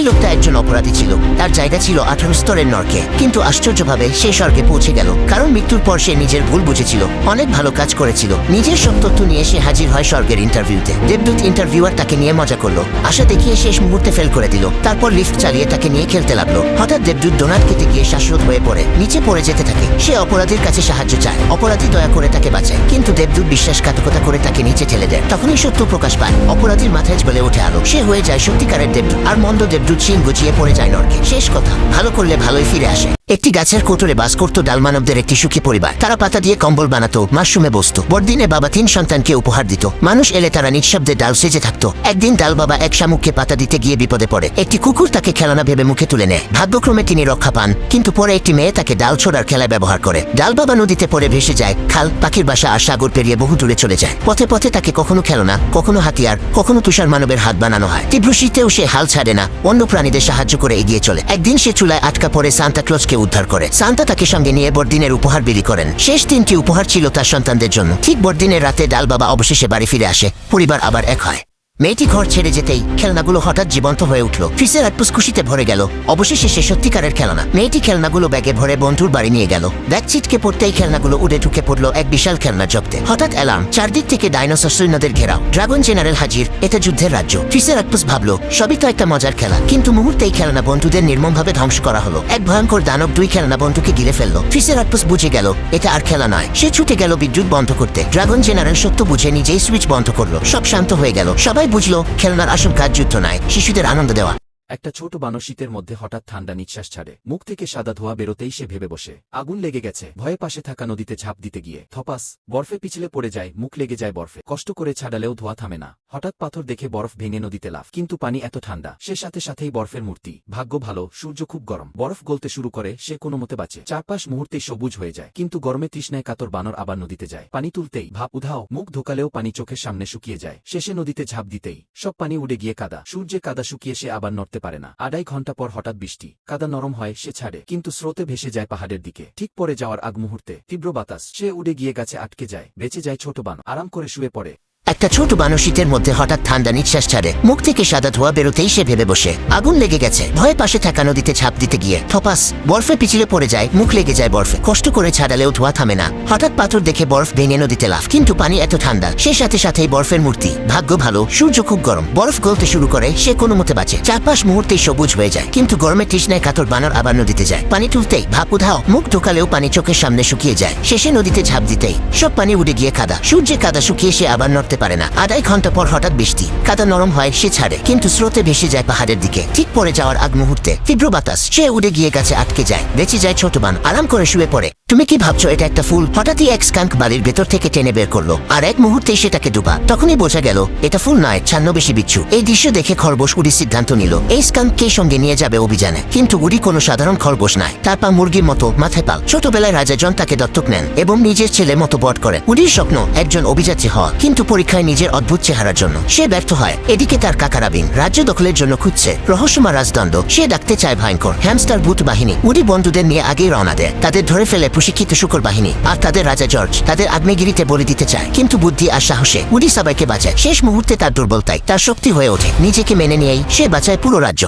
লোকটা একজন অপরাধী ছিল, তার জায়গা ছিল 18 স্তরের নরকে। কিন্তু আশ্চর্যভাবে সে স্বর্গে পৌঁছে গেল, কারণ মৃত্যুর পর সে নিজের ভুল বুঝেছিল, অনেক ভালো কাজ করেছিল। নিজের সব তথ্য নিয়ে সে হাজির হয় স্বর্গের ইন্টারভিউতে। দেবদূত ইন্টারভিউয়ার তাকে নিয়ে মজা করলো, আশা দেখিয়ে শেষ মুহূর্তে ফেল করে দিল। তারপর লিফট চালিয়ে তাকে নিয়ে খেলতে লাগলো। হঠাৎ দেবদূত ডোনাট খেতে গিয়ে শ্বাসরোধ হয়ে পড়ে, নিচে পড়ে যেতে থাকে। সে অপরাধীর কাছে সাহায্য চায়, অপরাধী দয়া করে তাকে বাঁচায়, কিন্তু দেবদূত বিশ্বাসঘাতকতা করে তাকে নিচে ঠেলে দেয়। তখনই সত্য প্রকাশ পায়, অপরাধীর মাথায় জ্বলে ওঠে আলো। সে হয়ে যায় সত্যিকারের দেবদূত, আর মন্দ দেবদূত সিং গুছিয়ে পড়ে যায় নরকে। শেষ কথা, ভালো করলে ভালোই ফিরে আসে। একটি গাছের কোটরে বাস করত ডালমানবদের একটি সুখী পরিবার। তারা পাতা দিয়ে কম্বল বানাতো, মাশরুমে বসতো। বড়দিনে বাবা 3 সন্তানকে উপহার দিত। মানুষ এলে তারা নিঃশব্দে ডাল সেজে থাকতো। একদিন ডাল বাবা এক শামুককে পাতা দিতে গিয়ে বিপদে পড়ে। একটি কুকুর তাকে খেলনা ভেবে মুখে তুলে নেয়। ভাগ্যক্রমে তিনি রক্ষা পান, কিন্তু পরে একটি মেয়ে তাকে ডাল ছোড়ার খেলায় ব্যবহার করে। ডাল বাবা নদীতে পড়ে ভেসে যায়, খাল, পাখির বাসা আর সাগর পেরিয়ে বহু দূরে চলে যায়। পথে পথে তাকে কখনো খেলনা, কখনো হাতিয়ার, কখনো তুষার মানবের হাত বানানো হয়। তীব্র শীতেও সে হাল ছাড়ে না, অন্য প্রাণীদের সাহায্য করে এগিয়ে চলে। একদিন সে চুলায় আটকা পড়ে সান্তা ক্লজকে উদ্ধার করে। সান্তা তাকে সঙ্গে নিয়ে বড়দিনের উপহার বিলি করেন। শেষ 3টি উপহার ছিল তার সন্তানদের জন্য। ঠিক বড়দিনের রাতে ডাল বাবা অবশেষে বাড়ি ফিরে আসে, পরিবার আবার এক হয়। মেয়েটি ঘর ছেড়ে যেতেই খেলনাগুলো হঠাৎ জীবন্ত হয়ে উঠল। ট্রিসেরাটপস খুশিতে ভরে গেল, অবশেষে সে সত্যিকারের খেলনা। মেয়েটি খেলনাগুলো ব্যাগে ভরে বন্ধুর বাড়ি নিয়ে গেল। ব্যাগ ছিটকে পড়তেই খেলনাগুলো উড়ে ঢুকে পড়লো এক বিশাল খেলনা জব্দে। হঠাৎ অ্যালার্ম, চারদিক থেকে ডাইনোসর সৈন্যদের ঘেরাও, ড্রাগন জেনারেল হাজির, এটা যুদ্ধের রাজ্য। ট্রিসেরাটপস ভাবলো সবই তো একটা মজার খেলা, কিন্তু মুহূর্তেই খেলনা বন্ধুদের নির্মমভাবে ধ্বংস করা হলো। এক ভয়ঙ্কর দানব 2 খেলনা বন্ধুকে গিলে ফেললো। ট্রিসেরাটপস বুঝে গেল এটা আর খেলা নয়। সে ছুটে গেল বিদ্যুৎ বন্ধ করতে। ড্রাগন জেনারেল সত্য বুঝে নিজেই সুইচ বন্ধ করলো। সব শান্ত হয়ে গেল। সবাই বুঝলো খেলনার আসল কাজ যুদ্ধ নয়, শিশুদের আনন্দ দেওয়া। একটা ছোট বানর শীতের মধ্যে হঠাৎ ঠান্ডা নিঃশ্বাস ছাড়ে। মুখ থেকে সাদা ধোঁয়া বেরোতেই সে ভেবে বসে, আগুন লেগে গেছে। ভয়ে পাশে থাকা নদীতে ঝাঁপ দিতে গিয়ে থপাস বরফে পিছলে পড়ে যায়, মুখ লেগে যায় বরফে। কষ্ট করে ছাড়ালেও ধোঁয়া থামে না। হঠাৎ পাথর দেখে বরফ ভেঙে নদীতে লাফ, কিন্তু পানি এত ঠান্ডা, সে সাথে সাথেই বরফের মূর্তি। ভাগ্য ভালো, সূর্য খুব গরম, বরফ গলতে শুরু করে। সে কোনো মতে বাঁচে। চারপাশ মুহূর্তেই সবুজ হয়ে যায়, কিন্তু গরমে তৃষ্ণায় কাতর বানর আবার নদীতে যায়। পানি তুলতেই ভাপ উধাও, মুখ ঢোকালেও পানি চোখের সামনে শুকিয়ে যায়। শেষে নদীতে ঝাঁপ দিতেই সব পানি উড়ে গিয়ে কাদা। সূর্যে কাদা শুকিয়ে সে আবার নড়তে পারে না। 2.5 ঘন্টা পর হঠাৎ বৃষ্টি, কাদা নরম হয়, সে ছাড়ে, কিন্তু স্রোতে ভেসে যায় পাহাড়ের দিকে। ঠিক পরে যাওয়ার আগ মুহূর্তে তীব্র বাতাস, সে উড়ে গিয়ে গাছে আটকে যায়। বেঁচে যায় ছোট বানর, আরাম করে শুয়ে পড়ে। একটা ছোট বানর শীতের মধ্যে হঠাৎ ঠান্ডা নিঃশ্বাস ছাড়ে। মুখ থেকে সাদা ধোঁয়া বেরোতেই সে ভেবে বসে, আগুন লেগে গেছে। ভয়ে পাশে থাকা নদীতে ঝাঁপ দিতে গিয়ে থপাস বরফে পিছলে পড়ে যায়, মুখ লেগে যায় বরফে। কষ্ট করে ছাড়ালেও ধোঁয়া থামে না। হঠাৎ পাথর দেখে বরফ ভেঙে নদীতে লাফ, কিন্তু পানি এত ঠান্ডা, সে সাথে সাথেই বরফের মূর্তি। ভাগ্য ভালো, সূর্য খুব গরম, বরফ গলতে শুরু করে। সে কোনো মতে বাঁচে। চারপাশ মুহূর্তেই সবুজ হয়ে যায়, কিন্তু গরমে তৃষ্ণায় কাতর বানর আবার নদীতে যায়। পানি তুলতেই ভাপ উধাও, মুখ ঢোকালেও পানি চোখের সামনে শুকিয়ে যায়। শেষে নদীতে ঝাঁপ দিতেই সব পানি উড়ে গিয়ে কাদা। সূর্যে কাদা শুকিয়ে সে আবার নড়তে পারে না। 2.5 ঘন্টা পর হঠাৎ বৃষ্টি, কাদা নরম হয়, সে ছাড়ে, কিন্তু স্রোতে ভেসে যায় পাহাড়ের দিকে। ঠিক পরে যাওয়ার আগ মুহূর্তে তীব্র বাতাস, সে উড়ে গিয়ে গাছে আটকে যায়। বেঁচে যায় ছোট বানর, আরাম করে শুয়ে পড়ে। তুমি কি ভাবছো এটা একটা ফুল? হঠাৎই এক স্কাঙ্ক বালির ভেতর থেকে টেনে বের করলো, আর এক মুহূর্তেই সেটাকে ডুবা। তখনই বোঝা গেল এটা ফুল নয়, ছান্নবেশী বিচ্ছু। এই দৃশ্য দেখে খরগোশ উড়ি সিদ্ধান্ত নিল এই স্কাঙ্ককে সঙ্গে নিয়ে যাবে অভিযানে। কিন্তু উড়ি কোনো সাধারণ খরগোশ নয়, তার পা মুরগির মতো, মাথায় পাল। ছোটবেলায় রাজা জন তাকে দত্তক নেন এবং নিজের ছেলের মতো বড় করেন। উড়ির স্বপ্ন একজন অভিযাত্রী হওয়া, কিন্তু পরীক্ষায় নিজের অদ্ভুত চেহারার জন্য সে ব্যর্থ হয়। এদিকে তার কাকা রাবিন রাজ্য দখলের জন্য খুঁজছে রহস্যময় রাজদণ্ড। সে ডাকতে চায় ভয়ঙ্কর হ্যামস্টার ভূত বাহিনী। উডি বন্ধুদের নিয়ে আগেই রওনা দেয়, তাদের ধরে ফেলে প্রশিক্ষিত শুকর বাহিনী। আর তাদের রাজা জর্জ তাদের আগ্নেয়গিরিতে বলি দিতে চায়, কিন্তু বুদ্ধি আর সাহসে উডি সবাইকে বাঁচায়। শেষ মুহূর্তে তার দুর্বলতায় তার শক্তি হয়ে ওঠে। নিজেকে মেনে নিয়েই সে বাঁচায় পুরো রাজ্য।